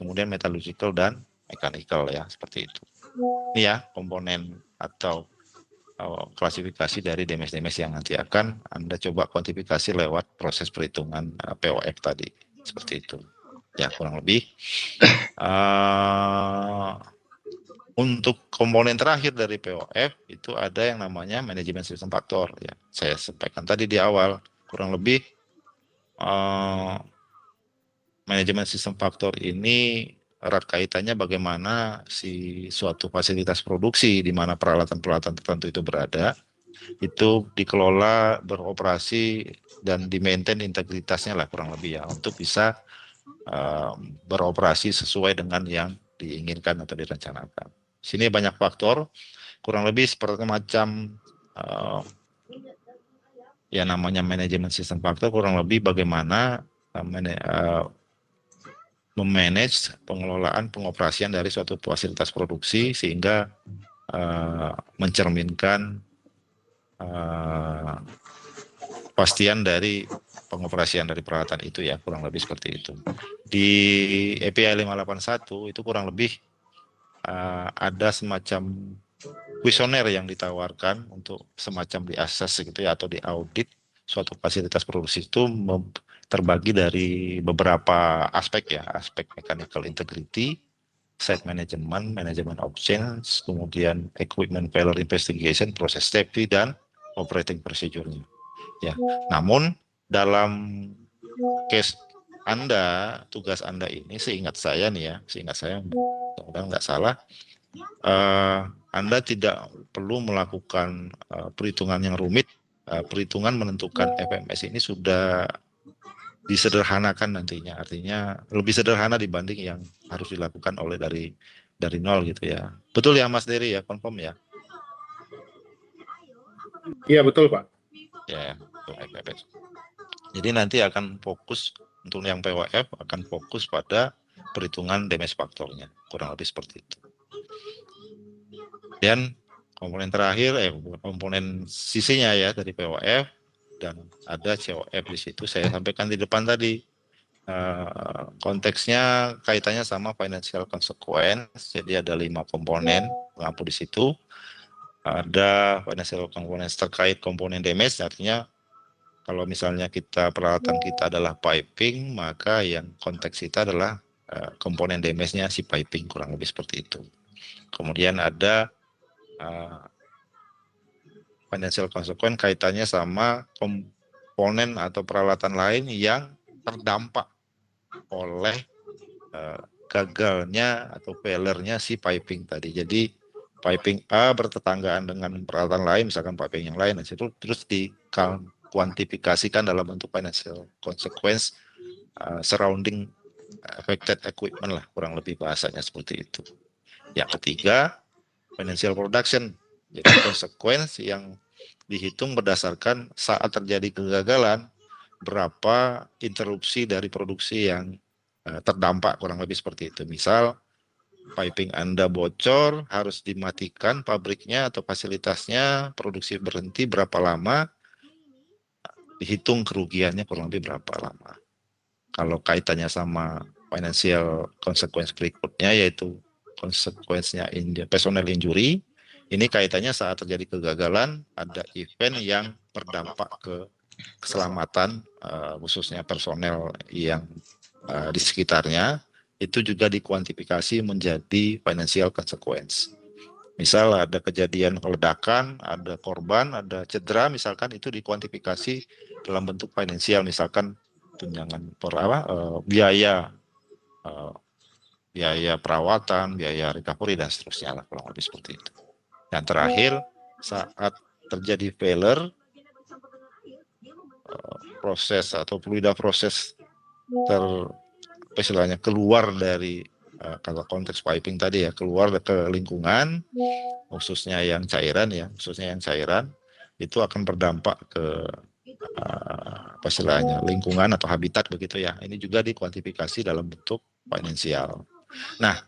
kemudian metallurgical dan mechanical ya, seperti itu. Ini ya komponen atau klasifikasi dari DMS-DMS yang nanti akan Anda coba kuantifikasi lewat proses perhitungan POF tadi, seperti itu. Ya, kurang lebih. Untuk komponen terakhir dari POF itu ada yang namanya manajemen sistem faktor. Ya, saya sampaikan tadi di awal, kurang lebih manajemen sistem faktor ini erat kaitannya bagaimana si suatu fasilitas produksi di mana peralatan-peralatan tertentu itu berada, itu dikelola, beroperasi, dan di-maintain integritasnya lah kurang lebih ya, untuk bisa beroperasi sesuai dengan yang diinginkan atau direncanakan. Sini banyak faktor, kurang lebih seperti macam ya namanya manajemen sistem faktor, kurang lebih bagaimana memanage pengelolaan pengoperasian dari suatu fasilitas produksi sehingga mencerminkan kepastian dari pengoperasian dari peralatan itu ya, kurang lebih seperti itu. Di API 581 itu kurang lebih ada semacam kuesioner yang ditawarkan untuk semacam diakses gitu ya, atau diaudit suatu fasilitas produksi itu terbagi dari beberapa aspek ya, aspek mechanical integrity, site management, management options, kemudian equipment failure investigation, proses safety, dan operating procedure-nya. Ya, namun dalam case Anda, tugas Anda ini, seingat saya nih ya, seingat saya, mudah-mudahan nggak salah, Anda tidak perlu melakukan perhitungan yang rumit. Perhitungan menentukan FMS ini sudah disederhanakan nantinya, artinya lebih sederhana dibanding yang harus dilakukan oleh dari nol gitu ya. Betul ya Mas Dery ya, confirm ya? Iya betul Pak. Ya, untuk FMS. Jadi nanti akan fokus untuk yang POF akan fokus pada perhitungan damage faktornya, kurang lebih seperti itu. Dan komponen terakhir, komponen sisinya ya dari POF, dan ada COF di situ. Saya sampaikan di depan tadi, konteksnya kaitannya sama financial consequence. Jadi ada 5 komponen pengampu di situ. Ada financial components terkait komponen damage, artinya kalau misalnya peralatan kita adalah piping, maka yang konteks kita adalah komponen damage-nya si piping, kurang lebih seperti itu. Kemudian ada financial consequence kaitannya sama komponen atau peralatan lain yang terdampak oleh gagalnya atau failure-nya si piping tadi. Jadi piping A bertetanggaan dengan peralatan lain, misalkan piping yang lain, itu terus dikuantifikasikan dalam bentuk financial consequence surrounding affected equipment lah, kurang lebih bahasanya seperti itu. Yang ketiga, financial production. Jadi konsekuensi yang dihitung berdasarkan saat terjadi kegagalan, berapa interupsi dari produksi yang terdampak, kurang lebih seperti itu. Misal, piping Anda bocor, harus dimatikan pabriknya atau fasilitasnya, produksi berhenti berapa lama, dihitung kerugiannya kurang lebih berapa lama. Kalau kaitannya sama financial consequence berikutnya, yaitu konsekuensinya personal injury, ini kaitannya saat terjadi kegagalan, ada event yang berdampak ke keselamatan, khususnya personel yang di sekitarnya, itu juga dikuantifikasi menjadi financial consequence. Misal ada kejadian ledakan, ada korban, ada cedera, misalkan itu dikuantifikasi dalam bentuk finansial, misalkan tunjangan biaya perawatan, biaya recovery, dan seterusnya lah, kurang lebih seperti itu. Dan terakhir, saat terjadi failure, proses atau fluida proses istilahnya keluar dari kalau konteks piping tadi ya, keluar ke lingkungan, khususnya yang cairan, itu akan berdampak ke istilahnya lingkungan atau habitat begitu ya. Ini juga dikuantifikasi dalam bentuk finansial. Nah,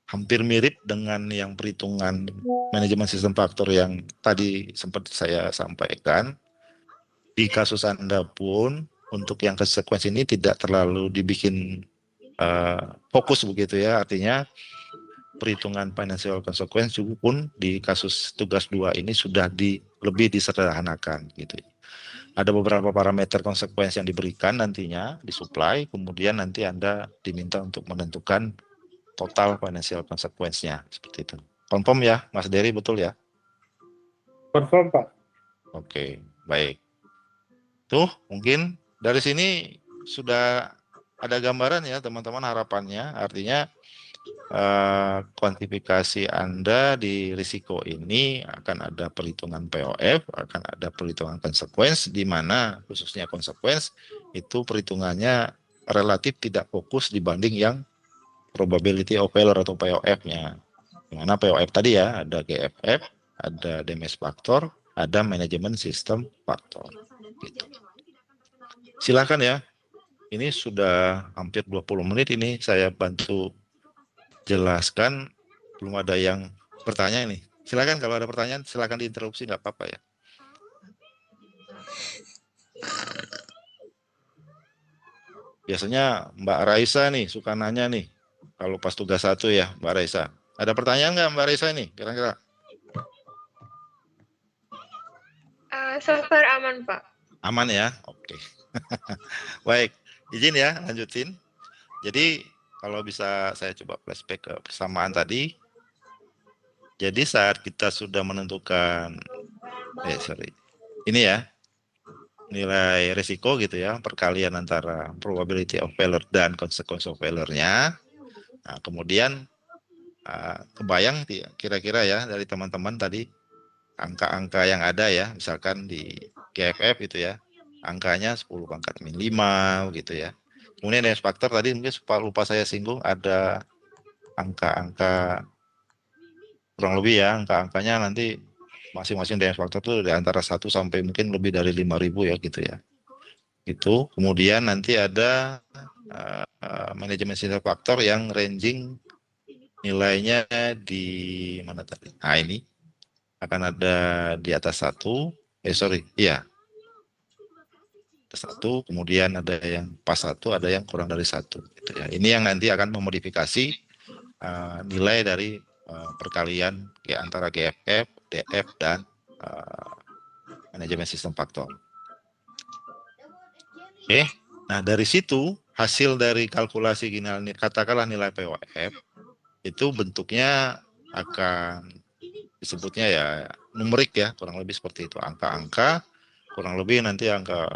hampir mirip dengan yang perhitungan manajemen sistem faktor yang tadi sempat saya sampaikan. Di kasus Anda pun, untuk yang konsekuensi ini tidak terlalu dibikin fokus begitu ya, artinya perhitungan financial consequence pun di kasus tugas 2 ini sudah lebih disederhanakan gitu. Ada beberapa parameter konsekuensi yang diberikan nantinya di supply, kemudian nanti Anda diminta untuk menentukan total financial consequence-nya seperti itu. Confirm ya, Mas Dery, betul ya? Confirm, Pak. Oke, baik. Tuh, mungkin dari sini sudah ada gambaran ya teman-teman harapannya, artinya kuantifikasi Anda di risiko ini akan ada perhitungan POF, akan ada perhitungan konsekuensi, di mana khususnya konsekuensi itu perhitungannya relatif tidak fokus dibanding yang probability of failure atau POF-nya. Di mana POF tadi ya, ada GFF, ada damage factor, ada manajemen sistem faktor. Gitu. Silakan ya. Ini sudah hampir 20 menit ini saya bantu jelaskan, belum ada yang bertanya nih. Silakan kalau ada pertanyaan, silakan diinterupsi, nggak apa-apa ya. Biasanya Mbak Raisa nih suka nanya nih, kalau pas tugas 1 ya Mbak Raisa. Ada pertanyaan nggak Mbak Raisa nih kira-kira? So far aman, Pak. Aman ya? Oke. Baik, izin ya lanjutin. Jadi kalau bisa saya coba flashback ke persamaan tadi. Jadi saat kita sudah menentukan, ini ya, nilai risiko gitu ya, perkalian antara probability of failure dan consequence of failure-nya. Nah, kemudian kebayang kira-kira ya dari teman-teman tadi angka-angka yang ada ya, misalkan di GFF itu ya, angkanya 10 pangkat min 5 gitu ya. Kemudian damage factor tadi mungkin lupa saya singgung, ada angka-angka kurang lebih ya, angka-angkanya nanti masing-masing damage factor itu di antara 1 sampai mungkin lebih dari 5.000 ya gitu ya. Itu kemudian nanti ada manajemen sistem faktor yang ranging nilainya di mana tadi? Nah ini akan ada di atas 1, satu, kemudian ada yang pas 1, ada yang kurang dari 1 gitu ya. Ini yang nanti akan memodifikasi nilai dari perkalian antara GFF, DF dan manajemen sistem faktor. Oke. Nah, dari situ hasil dari kalkulasi katakanlah nilai POF itu bentuknya akan disebutnya ya numerik ya, kurang lebih seperti itu, angka-angka, kurang lebih nanti angka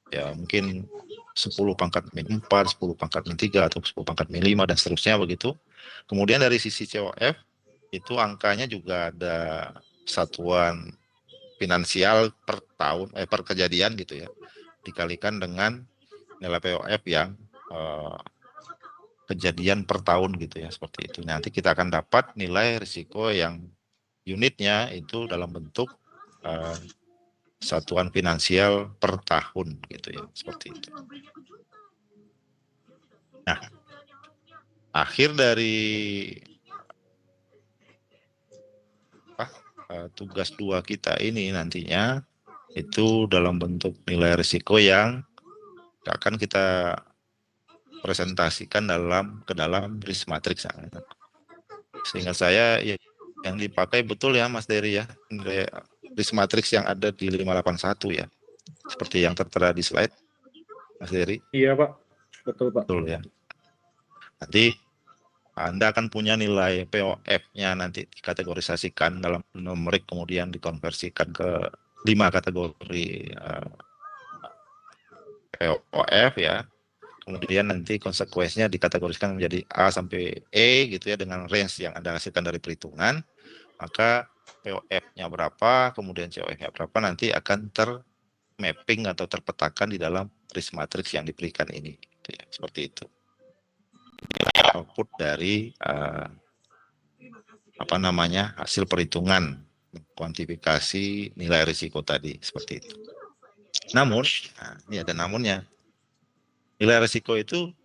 ya mungkin 10 pangkat min 4, 10 pangkat min 3, atau 10 pangkat min 5, dan seterusnya begitu. Kemudian dari sisi COF, itu angkanya juga ada satuan finansial per tahun, per kejadian gitu ya, dikalikan dengan nilai POF yang kejadian per tahun gitu ya, seperti itu. Nanti kita akan dapat nilai risiko yang unitnya itu dalam bentuk satuan finansial per tahun gitu ya, seperti itu. Nah, akhir dari tugas 2 kita ini nantinya itu dalam bentuk nilai risiko yang akan kita presentasikan ke dalam risk matrix. Sehingga saya ya, yang dipakai betul ya Mas Dery ya, nilai risk matrix yang ada di 581 ya, seperti yang tertera di slide Mas Dery. Iya Pak, betul Pak. Betul ya. Nanti Anda akan punya nilai POF-nya nanti dikategorisasikan dalam numerik, kemudian dikonversikan ke 5 kategori POF ya. Kemudian nanti konsekuensinya dikategorikan menjadi A sampai E gitu ya, dengan range yang Anda hasilkan dari perhitungan. Maka POF-nya berapa, kemudian COF-nya berapa, nanti akan termapping atau terpetakan di dalam risk matrix yang diberikan ini. Gitu ya, seperti itu. Output dari hasil perhitungan kuantifikasi nilai risiko tadi, seperti itu. Namun, ini ada namunnya. Nilai risiko itu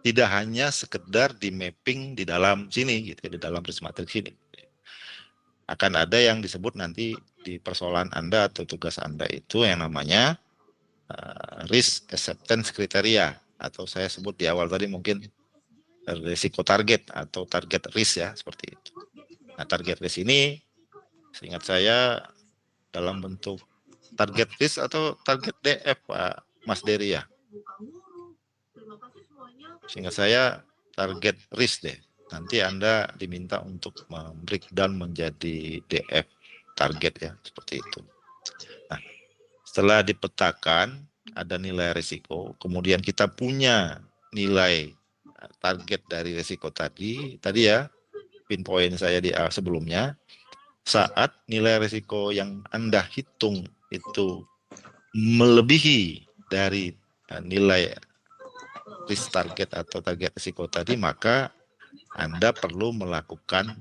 tidak hanya sekedar di mapping di dalam sini gitu, di dalam risk matrix ini. Akan ada yang disebut nanti di persoalan Anda atau tugas Anda itu yang namanya risk acceptance criteria atau saya sebut di awal tadi mungkin risiko target atau target risk ya, seperti itu. Nah, target risk ini seingat saya dalam bentuk target risk atau target DF, Pak Mas Dery ya. Seingat saya target risk deh. Nanti Anda diminta untuk breakdown menjadi DF target ya, seperti itu. Nah, setelah dipetakan ada nilai risiko, kemudian kita punya nilai target dari risiko tadi ya, pinpoint saya di sebelumnya, saat nilai risiko yang Anda hitung itu melebihi dari nilai risk target atau target risiko tadi, maka Anda perlu melakukan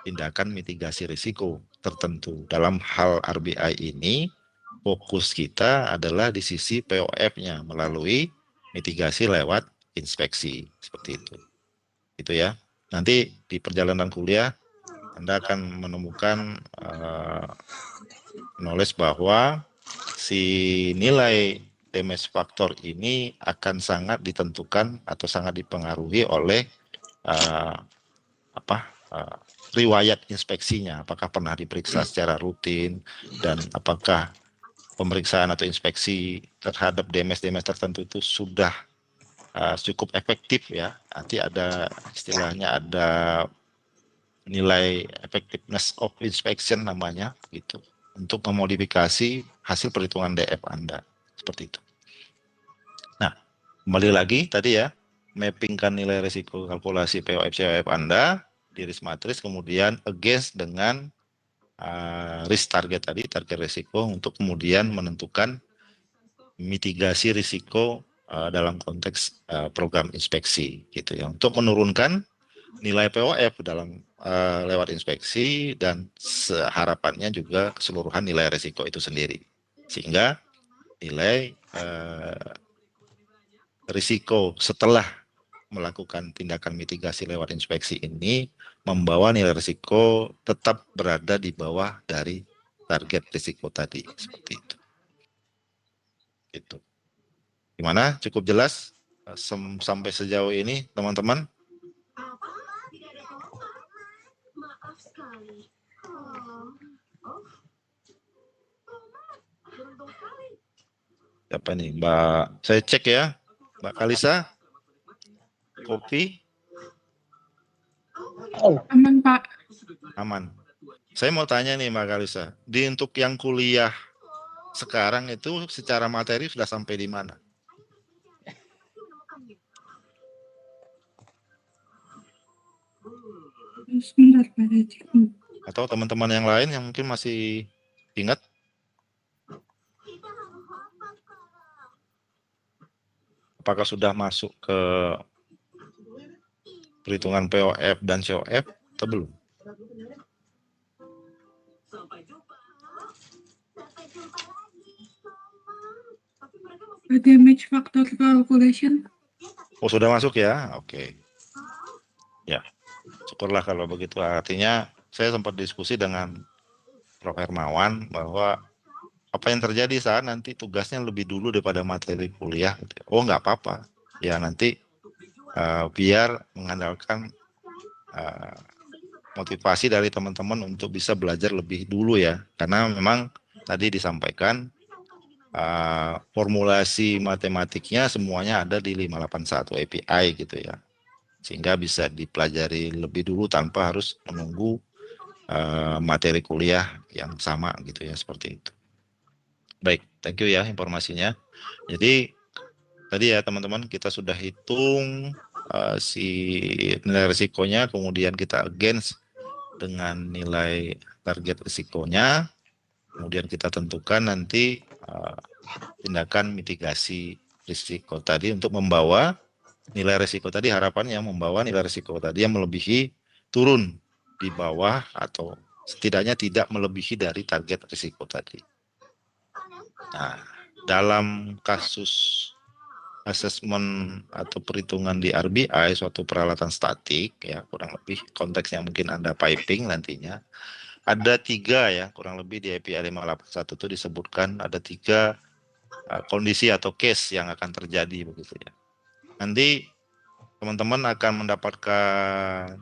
tindakan mitigasi risiko tertentu. Dalam hal RBI ini, fokus kita adalah di sisi POF-nya melalui mitigasi lewat inspeksi, seperti itu. Itu ya. Nanti di perjalanan kuliah Anda akan menemukan knowledge bahwa si nilai damage factor ini akan sangat ditentukan atau sangat dipengaruhi oleh riwayat inspeksinya, apakah pernah diperiksa secara rutin dan apakah pemeriksaan atau inspeksi terhadap damage tertentu itu sudah cukup efektif ya. Nanti ada istilahnya ada nilai effectiveness of inspection namanya gitu, untuk memodifikasi hasil perhitungan DF Anda, seperti itu. Nah, kembali lagi tadi ya, mappingkan nilai risiko kalkulasi POF Anda di risk matrix, kemudian against dengan risk target tadi, target risiko, untuk kemudian menentukan mitigasi risiko dalam konteks program inspeksi gitu ya, untuk menurunkan nilai POF dalam lewat inspeksi dan harapannya juga keseluruhan nilai risiko itu sendiri, sehingga nilai risiko setelah melakukan tindakan mitigasi lewat inspeksi ini membawa nilai risiko tetap berada di bawah dari target risiko tadi, seperti itu. Gitu. Gimana? Cukup jelas sampai sejauh ini, teman-teman? Siapa nih, Mbak? Saya cek ya, Mbak Kalisa. Kopi? Aman, Pak. Aman. Saya mau tanya nih Mbak Kalisa, untuk yang kuliah sekarang itu secara materi sudah sampai di mana? Sebentar, Pak. Atau teman-teman yang lain yang mungkin masih ingat? Apakah sudah masuk ke perhitungan POF dan COF atau belum? Damage factor calculation. Oh, sudah masuk ya? Oke. Ya, syukurlah kalau begitu. Artinya saya sempat diskusi dengan Prof. Hermawan bahwa apa yang terjadi saat nanti tugasnya lebih dulu daripada materi kuliah. Oh, nggak apa-apa. Ya, nanti biar mengandalkan motivasi dari teman-teman untuk bisa belajar lebih dulu ya. Karena memang tadi disampaikan formulasi matematiknya semuanya ada di 581 API gitu ya. Sehingga bisa dipelajari lebih dulu tanpa harus menunggu materi kuliah yang sama gitu ya, seperti itu. Baik, thank you ya informasinya. Jadi tadi ya teman-teman, kita sudah hitung si nilai risikonya, kemudian kita against dengan nilai target risikonya, kemudian kita tentukan nanti tindakan mitigasi risiko tadi untuk membawa nilai risiko tadi, harapannya membawa nilai risiko tadi yang melebihi, turun di bawah atau setidaknya tidak melebihi dari target risiko tadi. Nah, dalam kasus asesmen atau perhitungan di RBI, suatu peralatan statik ya, kurang lebih konteksnya mungkin Anda piping nantinya, ada 3 ya, kurang lebih di API 581 itu disebutkan ada 3 kondisi atau case yang akan terjadi begitu ya. nanti teman-teman akan mendapatkan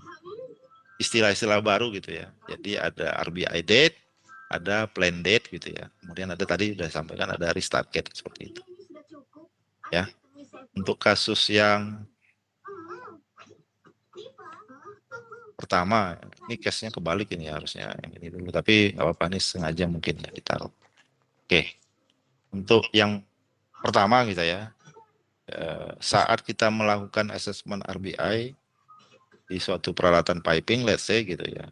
istilah-istilah baru gitu ya. Jadi ada RBI date, ada plan date gitu ya. Kemudian ada tadi sudah sampaikan ada restart date seperti itu. Ya. Untuk kasus yang pertama, ini case-nya kebalik ini harusnya yang ini dulu, tapi nggak apa-apa, ini sengaja mungkin ya ditaruh. Oke, untuk yang pertama gitu ya, saat kita melakukan assessment RBI di suatu peralatan piping, let's say gitu ya,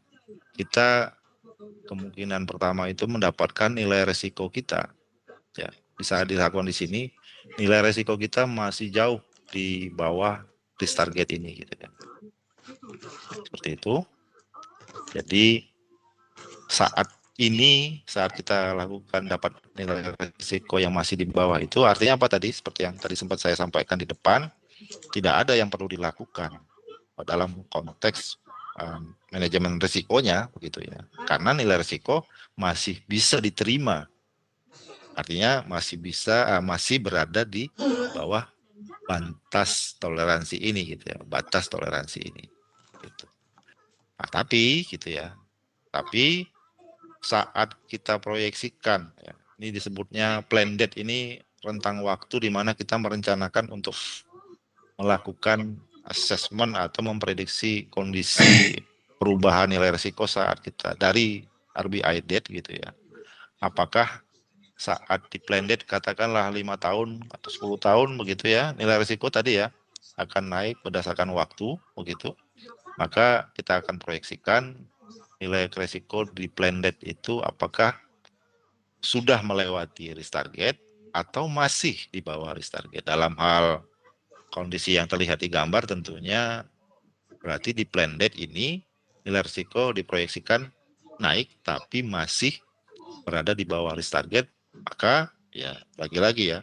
kita kemungkinan pertama itu mendapatkan nilai resiko kita. Ya, bisa dilakukan di sini, nilai resiko kita masih jauh di bawah risk target ini gitu ya. Seperti itu. Jadi saat kita lakukan dapat nilai risiko yang masih di bawah itu, artinya apa tadi? Seperti yang tadi sempat saya sampaikan di depan, tidak ada yang perlu dilakukan dalam konteks manajemen risikonya, begitu ya. Karena nilai risiko masih bisa diterima, artinya masih berada di bawah batas toleransi ini, gitu ya, batas toleransi ini. Gitu. Nah, tapi gitu ya, tapi saat kita proyeksikan, ya, ini disebutnya plan date, ini rentang waktu di mana kita merencanakan untuk melakukan assessment atau memprediksi kondisi perubahan nilai risiko saat kita dari RBI date gitu ya. Apakah saat di plan date katakanlah 5 tahun atau 10 tahun begitu ya, nilai risiko tadi ya akan naik berdasarkan waktu begitu. Maka kita akan proyeksikan nilai risiko di plan date itu apakah sudah melewati risk target atau masih di bawah risk target. Dalam hal kondisi yang terlihat di gambar tentunya berarti di plan date ini nilai risiko diproyeksikan naik tapi masih berada di bawah risk target, maka ya lagi-lagi ya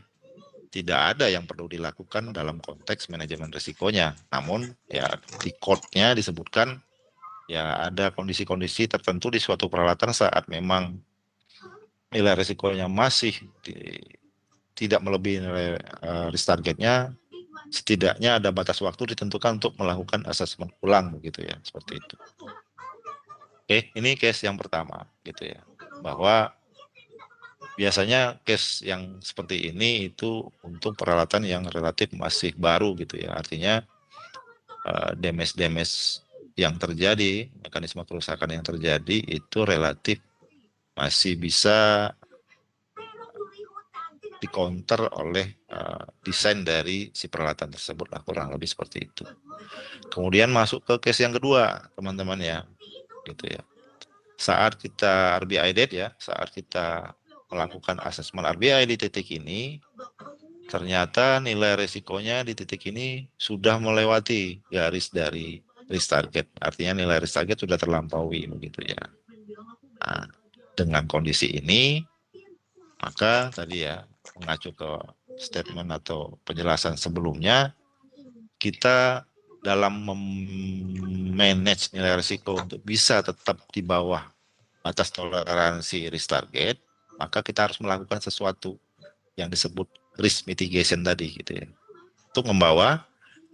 tidak ada yang perlu dilakukan dalam konteks manajemen risikonya. Namun ya di code-nya disebutkan ya ada kondisi-kondisi tertentu di suatu peralatan saat memang nilai risikonya masih tidak melebihi nilai risk targetnya, setidaknya ada batas waktu ditentukan untuk melakukan asesmen ulang begitu ya, seperti itu. Oke, ini case yang pertama gitu ya, bahwa biasanya case yang seperti ini itu untuk peralatan yang relatif masih baru gitu ya, artinya damage yang terjadi, mekanisme kerusakan yang terjadi itu relatif masih bisa di-counter oleh desain dari si peralatan tersebut lah, kurang lebih seperti itu. Kemudian masuk ke case yang kedua, teman-teman ya, gitu ya. Saat kita RBI date ya, saat kita melakukan asesmen RBI di titik ini, ternyata nilai risikonya di titik ini sudah melewati garis dari risk target. Artinya nilai risk target sudah terlampaui begitu ya. Nah, dengan kondisi ini, maka tadi ya, mengacu ke statement atau penjelasan sebelumnya, kita dalam manage nilai risiko untuk bisa tetap di bawah batas toleransi risk target, maka kita harus melakukan sesuatu yang disebut risk mitigation tadi gitu ya. Untuk membawa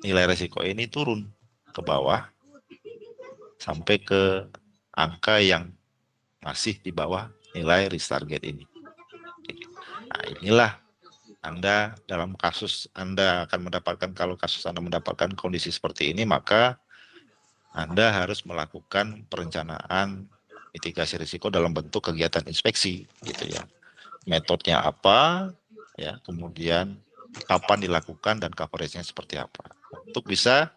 nilai risiko ini turun ke bawah sampai ke angka yang masih di bawah nilai risk target ini. Nah, inilah Anda dalam kasus Anda akan mendapatkan, kalau kasus Anda mendapatkan kondisi seperti ini, maka Anda harus melakukan perencanaan mitigasi risiko dalam bentuk kegiatan inspeksi gitu ya. Metodenya apa ya, kemudian kapan dilakukan dan coveragenya seperti apa. Untuk bisa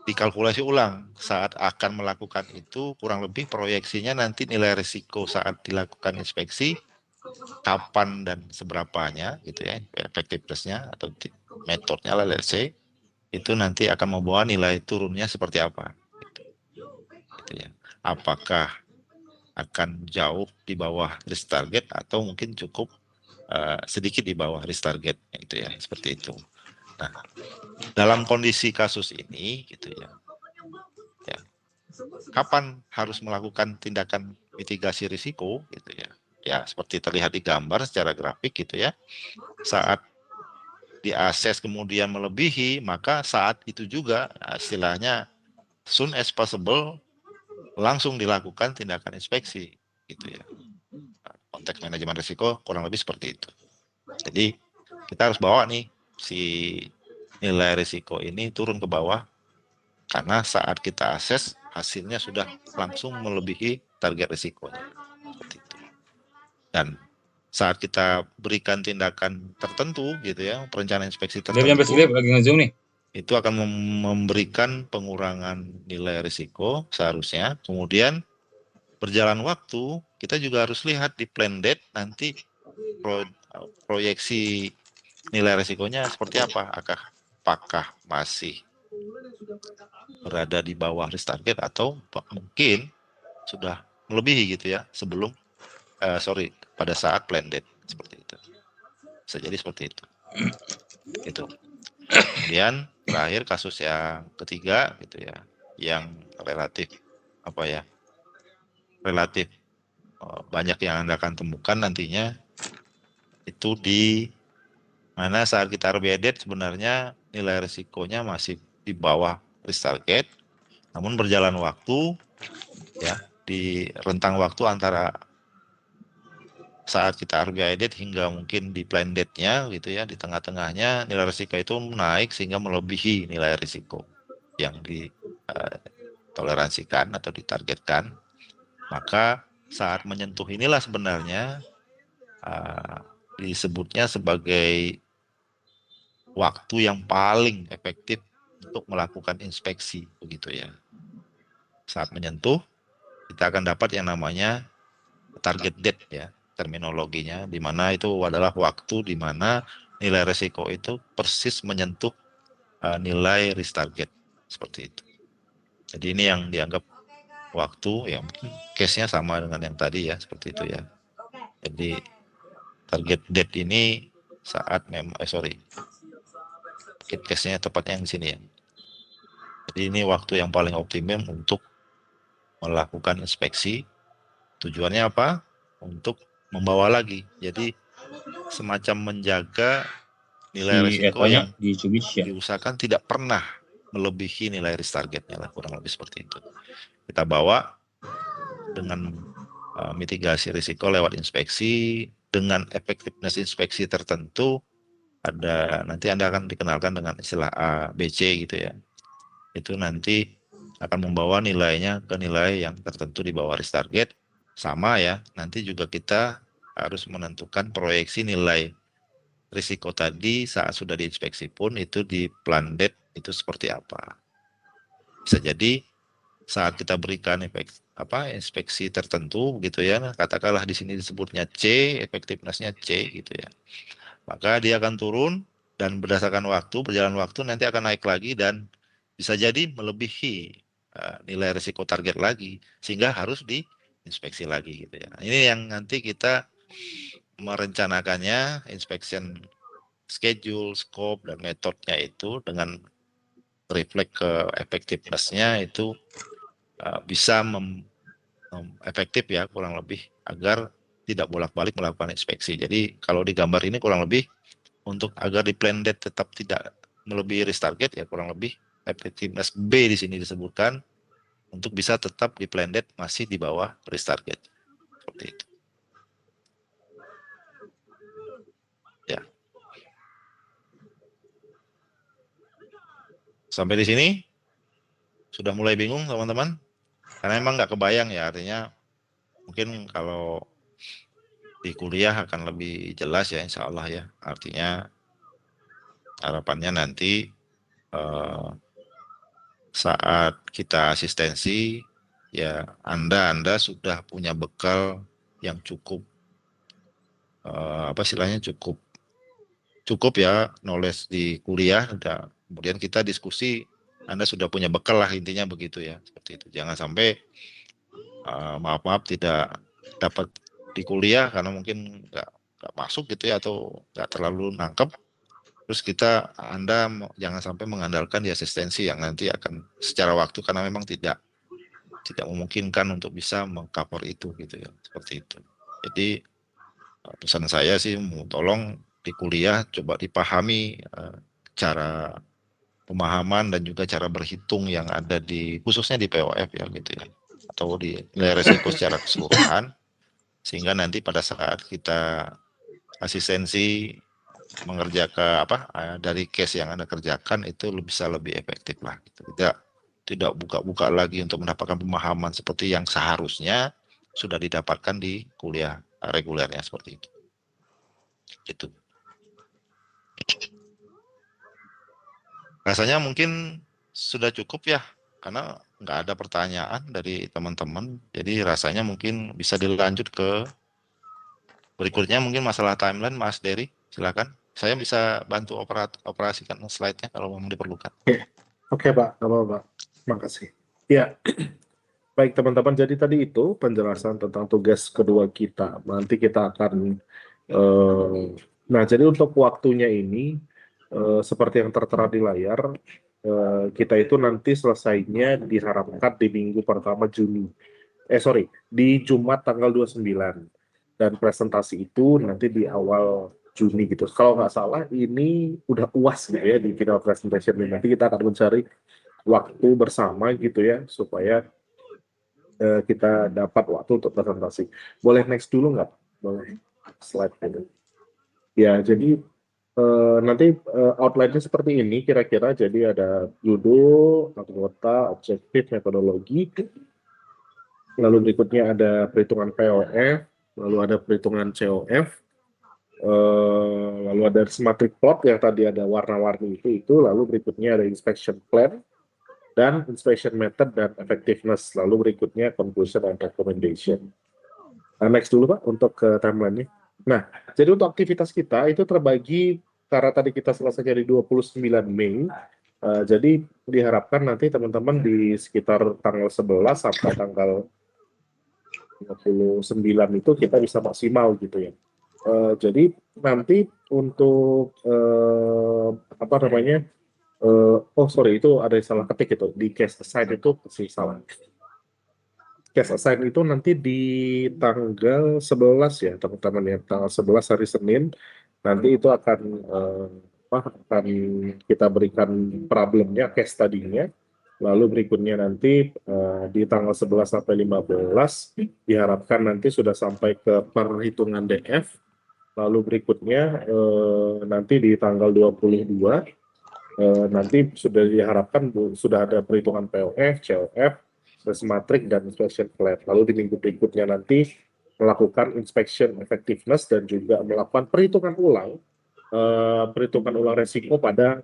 dikalkulasi ulang saat akan melakukan itu, kurang lebih proyeksinya nanti nilai risiko saat dilakukan inspeksi kapan dan seberapanya gitu ya, effectiveness-nya atau metodenya lah, let's say, itu nanti akan membawa nilai turunnya seperti apa gitu ya. Apakah akan jauh di bawah risk target atau mungkin cukup sedikit di bawah risk target gitu ya, seperti itu. Nah, dalam kondisi kasus ini gitu ya, kapan harus melakukan tindakan mitigasi risiko gitu ya. Ya, seperti terlihat di gambar secara grafik gitu ya. Saat diakses kemudian melebihi, maka saat itu juga istilahnya soon as possible langsung dilakukan tindakan inspeksi gitu ya. Konteks manajemen risiko kurang lebih seperti itu. Jadi kita harus bawa nih si nilai risiko ini turun ke bawah karena saat kita akses hasilnya sudah langsung melebihi target risikonya. Seperti itu. Dan saat kita berikan tindakan tertentu gitu ya, perencanaan inspeksi Dia sampai tertentu, slip lagi nge-zoom nih. itu akan memberikan pengurangan nilai risiko seharusnya. Kemudian berjalan waktu, kita juga harus lihat di plan date nanti proyeksi nilai risikonya seperti apa. Apakah masih berada di bawah risk target atau mungkin sudah melebihi gitu ya sebelum pada saat plan date seperti itu. Bisa jadi seperti itu. Gitu. Kemudian terakhir kasus yang ketiga gitu ya, yang relatif banyak yang Anda akan temukan nantinya itu di mana saat kita RBDate sebenarnya nilai risikonya masih di bawah risk target, namun berjalan waktu ya di rentang waktu antara saat kita RBID hingga mungkin di plan date-nya gitu ya, di tengah-tengahnya nilai risiko itu naik sehingga melebihi nilai risiko yang ditoleransikan atau ditargetkan. Maka saat menyentuh inilah sebenarnya disebutnya sebagai waktu yang paling efektif untuk melakukan inspeksi begitu ya. Saat menyentuh kita akan dapat yang namanya target date ya, terminologinya, di mana itu adalah waktu di mana nilai risiko itu persis menyentuh nilai risk target seperti itu. Jadi ini yang dianggap waktu yang case-nya sama dengan yang tadi ya, seperti itu ya. Jadi target date ini saat case-nya tepatnya yang di sini ya. Jadi ini waktu yang paling optimum untuk melakukan inspeksi. Tujuannya apa? Untuk membawa lagi. Jadi semacam menjaga nilai risiko yang diusahakan tidak pernah melebihi nilai risk targetnya lah, kurang lebih seperti itu. Kita bawa dengan mitigasi risiko lewat inspeksi, dengan efektivitas inspeksi tertentu, nanti Anda akan dikenalkan dengan istilah A, B, C gitu ya. Itu nanti akan membawa nilainya ke nilai yang tertentu di bawah risk target. Sama ya, nanti juga kita harus menentukan proyeksi nilai risiko tadi saat sudah diinspeksi pun itu di plan date itu seperti apa. Bisa jadi saat kita berikan inspeksi tertentu gitu ya, katakanlah di sini disebutnya C, efektivitasnya C gitu ya. Maka dia akan turun dan berdasarkan berjalan waktu nanti akan naik lagi dan bisa jadi melebihi nilai risiko target lagi sehingga harus diinspeksi lagi gitu ya. Ini yang nanti kita merencanakannya, inspection schedule, scope, dan metodenya itu dengan reflect ke efektivitasnya itu bisa efektif ya kurang lebih agar tidak bolak-balik melakukan inspeksi. Jadi kalau di gambar ini kurang lebih untuk agar di plan date tetap tidak melebihi risk target ya kurang lebih efektivitas B di sini disebutkan untuk bisa tetap di plan date masih di bawah risk target. Seperti itu. Ya. Sampai di sini sudah mulai bingung teman-teman? Karena emang nggak kebayang ya, artinya mungkin kalau di kuliah akan lebih jelas ya insya Allah ya. Artinya harapannya nanti saat kita asistensi ya Anda sudah punya bekal yang cukup cukup ya knowledge di kuliah, kemudian kita diskusi Anda sudah punya bekal lah intinya begitu ya, seperti itu. Jangan sampai maaf tidak dapat di kuliah karena mungkin nggak masuk gitu ya atau nggak terlalu nangkep. Terus Anda jangan sampai mengandalkan di asistensi yang nanti akan secara waktu karena memang tidak memungkinkan untuk bisa mengcover itu gitu ya, seperti itu. Jadi pesan saya sih tolong di kuliah coba dipahami cara pemahaman dan juga cara berhitung yang ada di khususnya di POF ya gitu ya, atau di nilai resiko secara keseluruhan, sehingga nanti pada saat kita asistensi mengerjakan dari case yang Anda kerjakan itu bisa lebih efektif lah gitu. Tidak buka-buka lagi untuk mendapatkan pemahaman seperti yang seharusnya sudah didapatkan di kuliah regulernya seperti itu. Gitu. Rasanya mungkin sudah cukup ya, karena nggak ada pertanyaan dari teman-teman. Jadi rasanya mungkin bisa dilanjut ke berikutnya, mungkin masalah timeline, Mas Dery, silakan. Saya bisa bantu operasikan slide-nya kalau memang diperlukan. Oke, Pak. Nggak apa-apa, Pak. Makasih. Ya, baik teman-teman. Jadi tadi itu penjelasan tentang tugas kedua kita. Nanti kita akan, nah jadi untuk waktunya ini, seperti yang tertera di layar, kita itu nanti selesainya diharapkan di minggu pertama Juni. Di Jumat tanggal 29. Dan presentasi itu nanti di awal Juni gitu. Kalau nggak salah ini udah UAS gitu ya di final presentation ini. Nanti kita akan mencari waktu bersama gitu ya supaya kita dapat waktu untuk presentasi. Boleh next dulu nggak? Boleh slide gitu. Ya, jadi nanti outline-nya seperti ini kira-kira. Jadi ada judul, anggota, objektif, metodologi. Lalu berikutnya ada perhitungan POF, lalu ada perhitungan COF, lalu ada symmetric plot yang tadi ada warna-warni itu, lalu berikutnya ada inspection plan, dan inspection method dan effectiveness, lalu berikutnya conclusion and recommendation. Nah, next dulu Pak untuk ke timeline-nya. Nah, jadi untuk aktivitas kita itu terbagi karena tadi kita selesai dari 29 Mei, jadi diharapkan nanti teman-teman di sekitar tanggal 11 sampai tanggal 29 itu kita bisa maksimal gitu ya. Jadi nanti untuk apa namanya? Itu ada yang salah ketik itu di case assign itu sih salah. Case assign itu nanti di tanggal 11 ya teman-teman ya, tanggal 11 hari Senin nanti itu akan kita berikan problemnya, case tadinya. Lalu berikutnya nanti di tanggal 11 sampai 15 diharapkan nanti sudah sampai ke perhitungan DF. Lalu berikutnya nanti di tanggal 22 nanti sudah diharapkan sudah ada perhitungan POF, COF, matrik dan inspection plan. Lalu di minggu berikutnya nanti melakukan inspection effectiveness dan juga melakukan perhitungan ulang resiko pada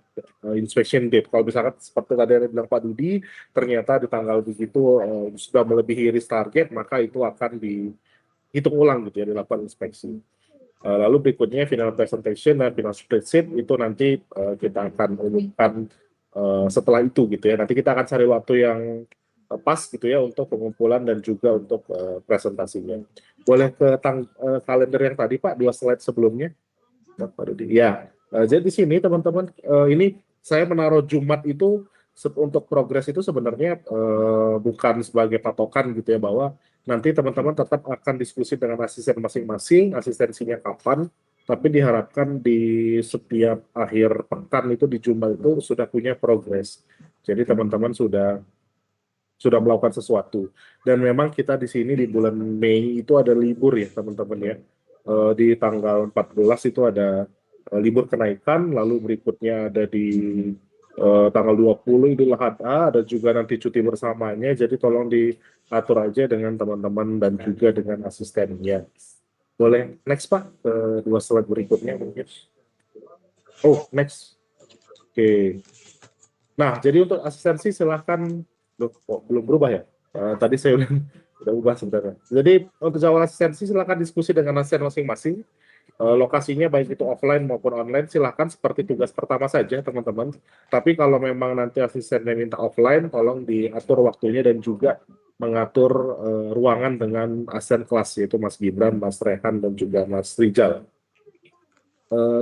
inspection date. Kalau misalkan seperti tadi yang bilang Pak Dudi, ternyata di tanggal begitu sudah melebihi risk target, maka itu akan dihitung ulang gitu ya, dilakukan inspeksi. Lalu berikutnya final presentation dan final spreadsheet itu nanti kita akan umumkan setelah itu gitu ya. Nanti kita akan cari waktu yang pas gitu ya untuk pengumpulan dan juga untuk presentasinya. Boleh ke kalender yang tadi Pak, 2 slide sebelumnya. Pak Dudi. Ya, jadi di sini teman-teman, ini saya menaruh Jumat itu untuk progres itu sebenarnya bukan sebagai patokan gitu ya, bahwa nanti teman-teman tetap akan diskusi dengan asisten masing-masing, asistensinya kapan, tapi diharapkan di setiap akhir pekan itu di Jumat itu sudah punya progres. Jadi teman-teman sudah melakukan sesuatu. Dan memang kita di sini di bulan Mei itu ada libur ya teman-teman ya. Di tanggal 14 itu ada libur kenaikan, lalu berikutnya ada di tanggal 20 Idul Adha, ada juga nanti cuti bersamanya, jadi tolong diatur aja dengan teman-teman dan juga dengan asistennya. Boleh next Pak, ke 2 slide berikutnya mungkin. Oh, next. Oke. Nah, jadi untuk asistensi silahkan. Belum berubah ya? Tadi saya udah ubah sebenarnya. Jadi untuk jadwal asistensi silahkan diskusi dengan asisten masing-masing. Lokasinya baik itu offline maupun online silahkan seperti tugas pertama saja teman-teman. Tapi kalau memang nanti asistennya minta offline, tolong diatur waktunya dan juga mengatur ruangan dengan asisten kelas yaitu Mas Gibran, Mas Rehan dan juga Mas Rijal.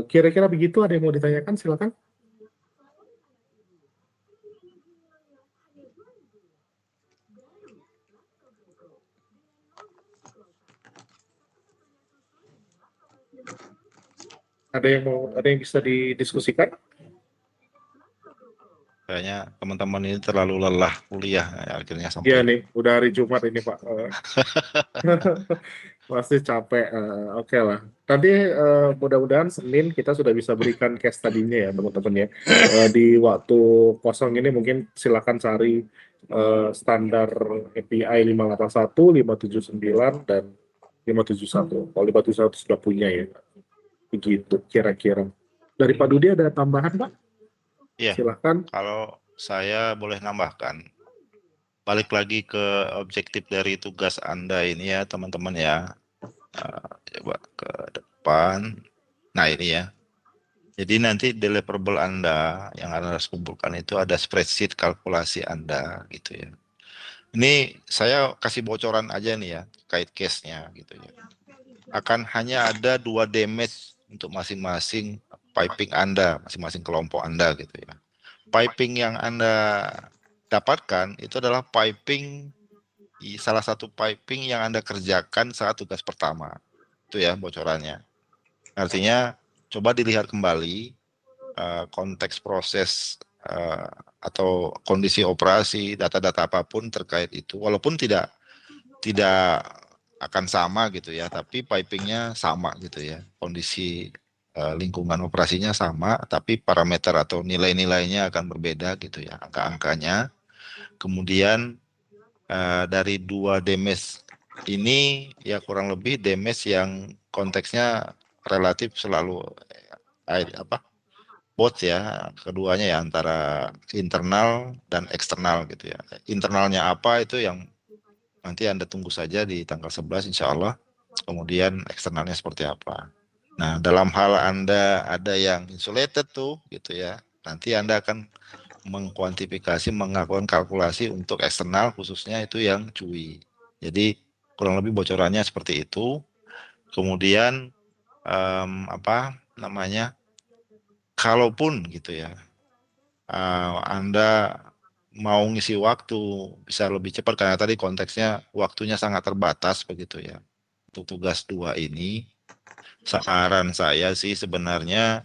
Kira-kira begitu, ada yang mau ditanyakan silakan. Ada yang bisa didiskusikan? Kayaknya teman-teman ini terlalu lelah kuliah, akhirnya Iya sampai. nih, udah hari Jumat ini Pak. Pasti capek. Oke lah. Nanti mudah-mudahan Senin kita sudah bisa berikan case tadinya ya teman-teman ya. Di waktu kosong ini mungkin silakan cari standar API 581, 579 dan 571. Kalau 571 sudah punya ya. Begitu kira-kira. Dari Pak Dudi ada tambahan Pak? Iya, Silakan. kalau saya boleh nambahkan, balik lagi ke objektif dari tugas Anda ini ya teman-teman ya. Coba ke depan. Nah ini ya. Jadi nanti deliverable Anda yang Anda harus kumpulkan itu ada spreadsheet kalkulasi Anda gitu ya. Ini saya kasih bocoran aja nih ya, kait case-nya gitu ya. Akan hanya ada 2 damage untuk masing-masing piping Anda, masing-masing kelompok Anda gitu ya. Piping yang Anda dapatkan itu adalah salah satu piping yang Anda kerjakan saat tugas pertama. Itu ya bocorannya. Artinya coba dilihat kembali konteks proses atau kondisi operasi, data-data apapun terkait itu, walaupun tidak akan sama gitu ya, tapi pipingnya sama gitu ya, kondisi lingkungan operasinya sama, tapi parameter atau nilai-nilainya akan berbeda gitu ya, angka-angkanya. Kemudian dari 2 damage ini ya kurang lebih damage yang konteksnya relatif selalu apa both ya, keduanya ya antara internal dan eksternal gitu ya. Internalnya apa itu yang nanti Anda tunggu saja di tanggal 11 insya Allah. Kemudian eksternalnya seperti apa. Nah, dalam hal Anda ada yang insulated tuh gitu ya. Nanti Anda akan mengkuantifikasi, melakukan kalkulasi untuk eksternal khususnya itu yang CUI. Jadi kurang lebih bocorannya seperti itu. Kemudian apa namanya? Kalaupun gitu ya, Anda mau ngisi waktu bisa lebih cepat karena tadi konteksnya waktunya sangat terbatas begitu ya. Untuk tugas 2 ini, saran saya sih sebenarnya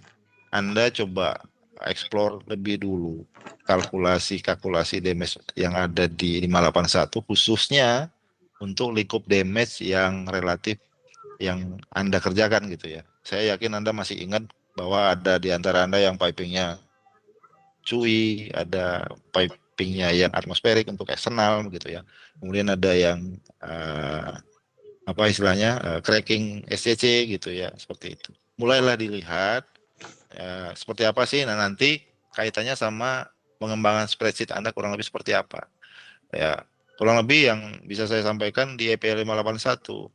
Anda coba explore lebih dulu kalkulasi-kalkulasi damage yang ada di 581 khususnya untuk lingkup damage yang relatif yang Anda kerjakan gitu ya. Saya yakin Anda masih ingat bahwa ada di antara Anda yang pipingnya CUI, ada pipingnya yang atmosferik untuk eksternal gitu ya. Kemudian ada yang apa istilahnya cracking SCC gitu ya, seperti itu. Mulailah dilihat seperti apa sih. Nah nanti kaitannya sama pengembangan spreadsheet Anda kurang lebih seperti apa. Ya, kurang lebih yang bisa saya sampaikan di EPL 581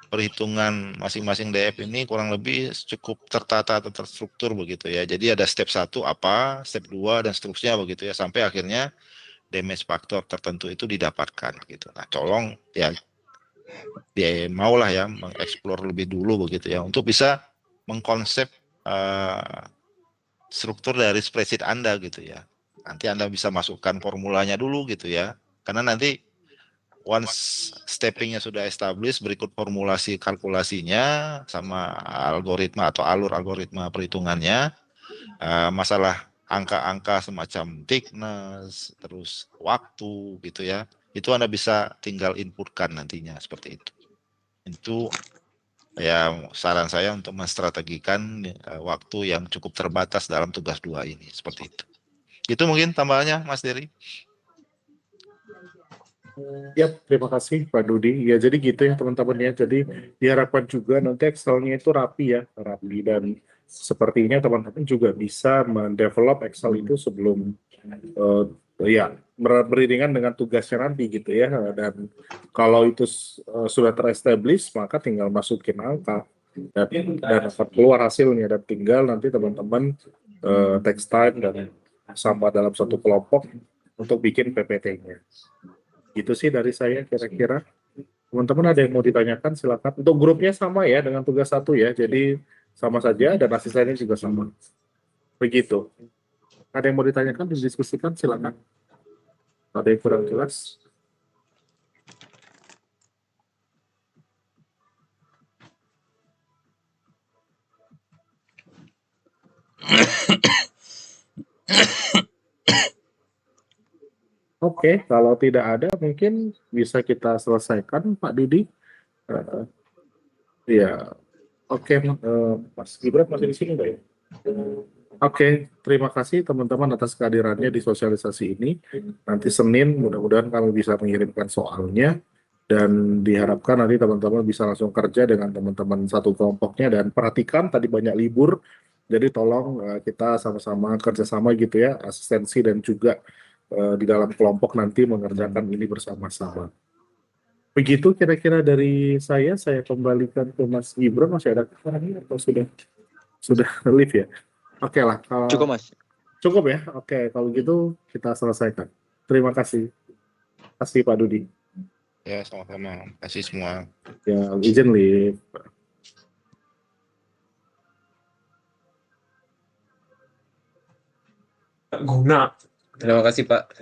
perhitungan masing-masing DF ini kurang lebih cukup tertata atau terstruktur begitu ya. Jadi ada step 1 apa, step 2 dan seterusnya begitu ya sampai akhirnya damage faktor tertentu itu didapatkan gitu. Nah, tolong ya dia maulah ya mengeksplor lebih dulu begitu ya untuk bisa mengkonsep eh, struktur dari spreadsheet Anda gitu ya. Nanti Anda bisa masukkan formulanya dulu gitu ya. Karena nanti once steppingnya sudah established, berikut formulasi kalkulasinya sama algoritma atau alur algoritma perhitungannya, masalah angka-angka semacam thickness, terus waktu gitu ya, itu Anda bisa tinggal inputkan nantinya seperti itu. Itu ya saran saya untuk menstrategikan waktu yang cukup terbatas dalam tugas 2 ini, seperti itu. Itu mungkin tambahannya Mas Dery. Ya, terima kasih Pak Dudi. Ya, jadi gitu ya teman-teman ya. Jadi diharapkan juga nanti Excel-nya itu rapi ya, rapi dan sepertinya teman-teman juga bisa mendevelop Excel itu sebelum eh, ya beriringan dengan tugasnya nanti gitu ya. Dan kalau itu sudah terestablish, maka tinggal masukin angka dan akan keluar hasilnya dan tinggal nanti teman-teman text time dan sama dalam satu kelompok untuk bikin PPT-nya. Gitu sih dari saya kira-kira. Teman-teman ada yang mau ditanyakan silakan. Untuk grupnya sama ya dengan tugas 1 ya. Jadi sama saja dan asistennya juga sama. Begitu. Ada yang mau ditanyakan, didiskusikan silakan. Ada yang kurang jelas? Oke, kalau tidak ada mungkin bisa kita selesaikan Pak Dudi. Eh, ya, oke, Mas Gibran masih di sini nggak ya? Oke, terima kasih teman-teman atas kehadirannya di sosialisasi ini. Nanti Senin mudah-mudahan kami bisa mengirimkan soalnya dan diharapkan nanti teman-teman bisa langsung kerja dengan teman-teman satu kelompoknya dan perhatikan tadi banyak libur. Jadi tolong kita sama-sama kerjasama gitu ya, asistensi dan juga di dalam kelompok nanti mengerjakan ini bersama-sama. Begitu kira-kira dari saya kembalikan ke Mas Gibran. Masih ada lagi atau sudah live ya? Oke lah, Cukup, Mas. cukup ya. Oke, kalau gitu kita selesaikan. Terima kasih. Terima kasih Pak Dudi. Ya, sama-sama. Kasih semua. Ya, izin live. Guna. Terima kasih, Pak.